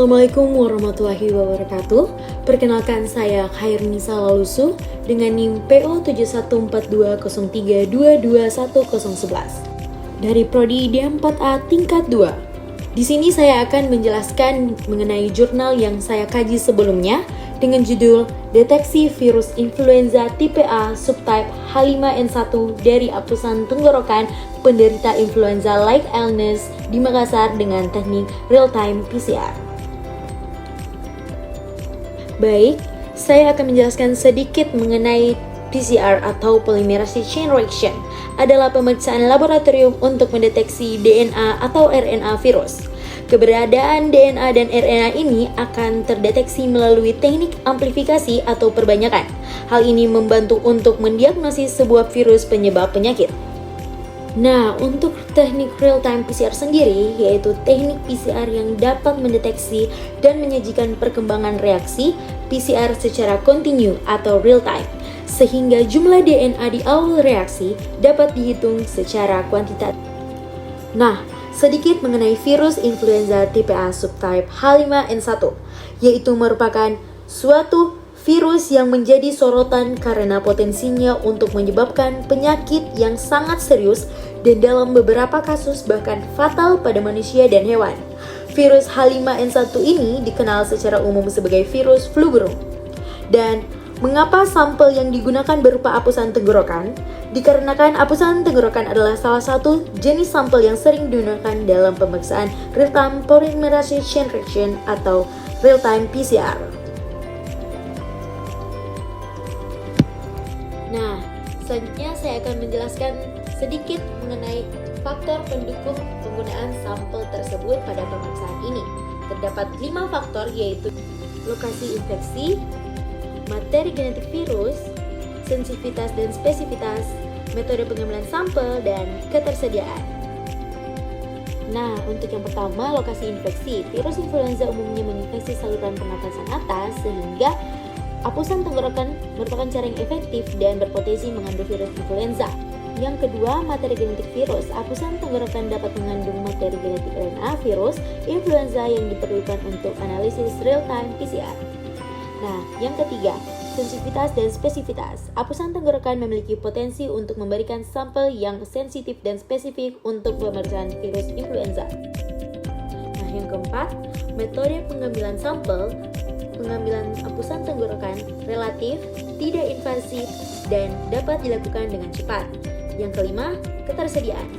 Assalamualaikum warahmatullahi wabarakatuh. Perkenalkan saya Khairnisa Lalusu dengan NIM PO 7142322111 dari Prodi D4A tingkat 2. Di sini saya akan menjelaskan mengenai jurnal yang saya kaji sebelumnya dengan judul Deteksi Virus Influenza Tipe A Subtype H5N1 dari Apusan Tenggorokan Penderita Influenza-like illness di Makassar dengan teknik real-time PCR. Baik, saya akan menjelaskan sedikit mengenai PCR atau Polymerase Chain Reaction adalah pemeriksaan laboratorium untuk mendeteksi DNA atau RNA virus. Keberadaan DNA dan RNA ini akan terdeteksi melalui teknik amplifikasi atau perbanyakan. Hal ini membantu untuk mendiagnosis sebuah virus penyebab penyakit. Nah, untuk teknik real-time PCR sendiri, yaitu teknik PCR yang dapat mendeteksi dan menyajikan perkembangan reaksi PCR secara kontinu atau real-time, sehingga jumlah DNA di awal reaksi dapat dihitung secara kuantitatif. Nah, sedikit mengenai virus influenza tipe A subtype H5N1, yaitu merupakan suatu virus yang menjadi sorotan karena potensinya untuk menyebabkan penyakit yang sangat serius dan dalam beberapa kasus bahkan fatal pada manusia dan hewan. Virus H5N1 ini dikenal secara umum sebagai virus flu burung. Dan mengapa sampel yang digunakan berupa apusan tenggorokan? Dikarenakan apusan tenggorokan adalah salah satu jenis sampel yang sering digunakan dalam pemeriksaan real-time polymerase chain reaction atau real-time PCR. Nah, selanjutnya saya akan menjelaskan sedikit mengenai faktor pendukung penggunaan sampel tersebut pada pemeriksaan ini. Terdapat 5 faktor, yaitu lokasi infeksi, materi genetik virus, sensitivitas dan spesifitas, metode pengambilan sampel, dan ketersediaan. Nah, untuk yang pertama, lokasi infeksi. Virus influenza umumnya menginfeksi saluran pernapasan atas, sehingga apusan tenggorokan merupakan cara yang efektif dan berpotensi mengandung virus influenza. Yang kedua, materi genetik virus. Apusan tenggorokan dapat mengandung materi genetik RNA virus influenza yang diperlukan untuk analisis real-time PCR. Nah, yang ketiga, sensitivitas dan spesifitas. Apusan tenggorokan memiliki potensi untuk memberikan sampel yang sensitif dan spesifik untuk pemeriksaan virus influenza. Nah, yang keempat, metode pengambilan sampel. Pengambilan apusan tenggorokan relatif, tidak invasif, dan dapat dilakukan dengan cepat. Yang kelima, ketersediaan.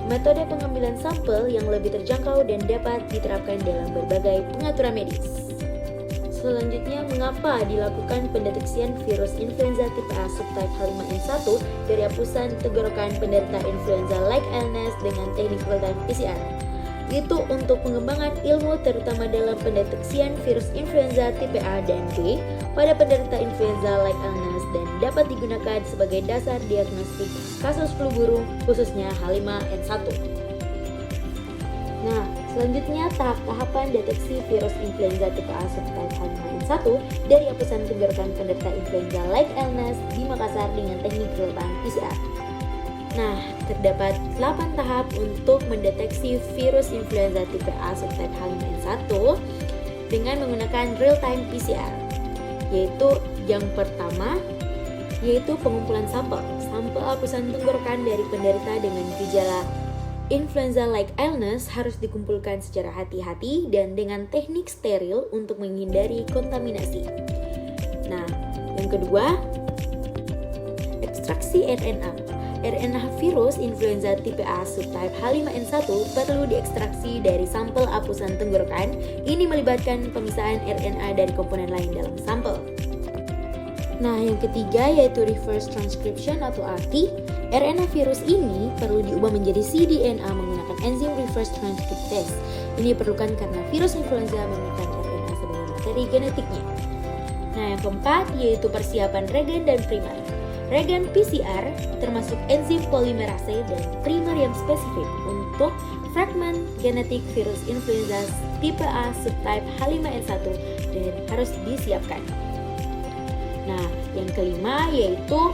Metode pengambilan sampel yang lebih terjangkau dan dapat diterapkan dalam berbagai pengaturan medis. Selanjutnya, mengapa dilakukan pendeteksian virus influenza tipe A subtype H5N1 dari apusan tenggorokan penderita influenza-like illness dengan teknik real-time PCR? Itu untuk pengembangan ilmu terutama dalam pendeteksian virus influenza tipe A dan B pada penderita influenza-like illness dan dapat digunakan sebagai dasar diagnostik kasus flu burung khususnya H5N1. Nah, selanjutnya tahapan deteksi virus influenza tipe A subtype H5N1 dari apusan tenggorokan penderita influenza-like illness di Makassar dengan teknik real-time PCR. Nah, terdapat 8 tahap untuk mendeteksi virus influenza tipe A subtype H5N1 dengan menggunakan real-time PCR. Yaitu yang pertama, yaitu pengumpulan sampel. Sampel apusan tenggorokan dari penderita dengan gejala influenza-like illness harus dikumpulkan secara hati-hati dan dengan teknik steril untuk menghindari kontaminasi. Nah, yang kedua, ekstraksi RNA. RNA virus influenza tipe A subtype H5N1 perlu diekstraksi dari sampel apusan tenggorokan. Ini melibatkan pemisahan RNA dari komponen lain dalam sampel. Nah, yang ketiga yaitu reverse transcription atau RT. RNA virus ini perlu diubah menjadi cDNA menggunakan enzim reverse transcriptase. Ini diperlukan karena virus influenza menggunakan RNA sebagai materi genetiknya. Nah, yang keempat yaitu persiapan regen dan primer. Regen PCR termasuk enzim polimerase dan primer yang spesifik untuk fragmen genetik virus influenza tipe A subtype H5N1 dan harus disiapkan. Nah, yang kelima yaitu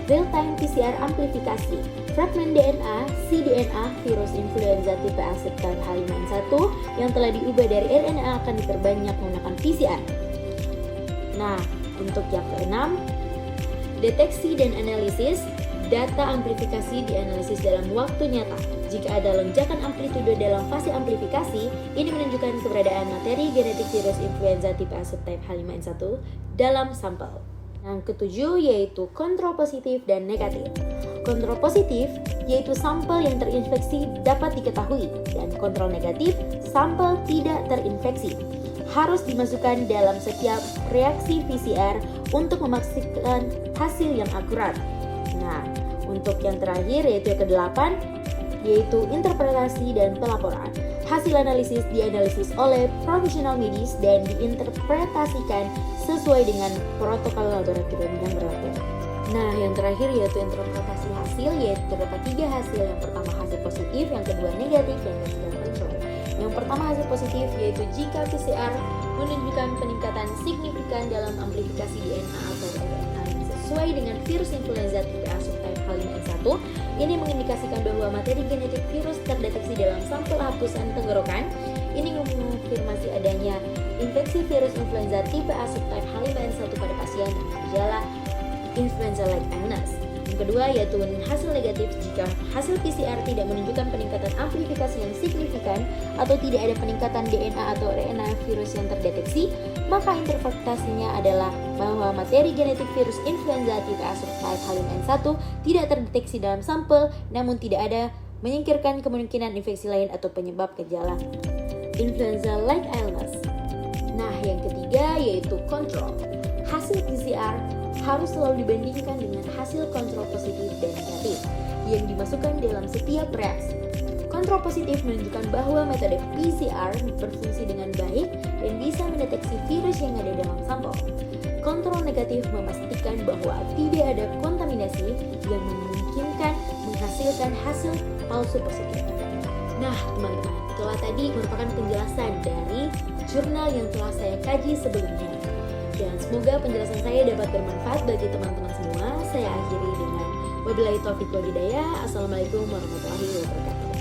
real-time PCR amplifikasi. fragmen DNA, cDNA virus influenza tipe A subtype H5N1 yang telah diubah dari RNA akan diperbanyak menggunakan PCR. Nah, untuk yang keenam, deteksi dan analisis data amplifikasi dianalisis dalam waktu nyata. Jika ada lonjakan amplitudo dalam fase amplifikasi, ini menunjukkan keberadaan materi genetik virus influenza tipe A subtype H5N1 dalam sampel. Yang ketujuh yaitu kontrol positif dan negatif. Kontrol positif yaitu sampel yang terinfeksi dapat diketahui, dan kontrol negatif sampel tidak terinfeksi. Harus dimasukkan dalam setiap reaksi PCR untuk memastikan hasil yang akurat. Nah, untuk yang terakhir yaitu yang kedelapan, yaitu interpretasi dan pelaporan. Hasil analisis dianalisis oleh profesional medis dan diinterpretasikan sesuai dengan protokol laboratorium yang berlaku. Nah, yang terakhir yaitu interpretasi hasil, yaitu terdapat 3 hasil. Yang pertama hasil positif, yang kedua negatif, dan yang ketiga kontrol. Yang pertama hasil positif yaitu jika PCR menunjukkan peningkatan signifikan dalam amplifikasi DNA atau RNA yang sesuai dengan virus influenza tipe A subtype H5N1. Ini mengindikasikan bahwa materi genetik virus terdeteksi dalam sampel hapusan tenggorokan. Ini mengonfirmasi adanya infeksi virus influenza tipe A subtype H5N1 pada pasien dengan gejala influenza-like illness. Yang kedua yaitu hasil negatif jika hasil PCR tidak menunjukkan peningkatan amplifikasi yang signifikan atau tidak ada peningkatan DNA atau RNA virus yang terdeteksi, maka interpretasinya adalah bahwa materi genetik virus influenza tipe A subtype H5N1 tidak terdeteksi dalam sampel, namun tidak ada menyingkirkan kemungkinan infeksi lain atau penyebab gejala influenza-like illness. Nah, yang ketiga yaitu kontrol. Hasil PCR harus selalu dibandingkan dengan hasil kontrol positif dan negatif yang dimasukkan dalam setiap reaksi. Kontrol positif menunjukkan bahwa metode PCR berfungsi dengan baik dan bisa mendeteksi virus yang ada dalam sampel. Kontrol negatif memastikan bahwa tidak ada kontaminasi yang memungkinkan menghasilkan hasil palsu positif. Nah, teman-teman, itulah tadi merupakan penjelasan dari jurnal yang telah saya kaji sebelumnya. Dan semoga penjelasan saya dapat bermanfaat bagi teman-teman semua. Saya akhiri dengan wabillahi taufiq wal hidayah. Assalamualaikum warahmatullahi wabarakatuh.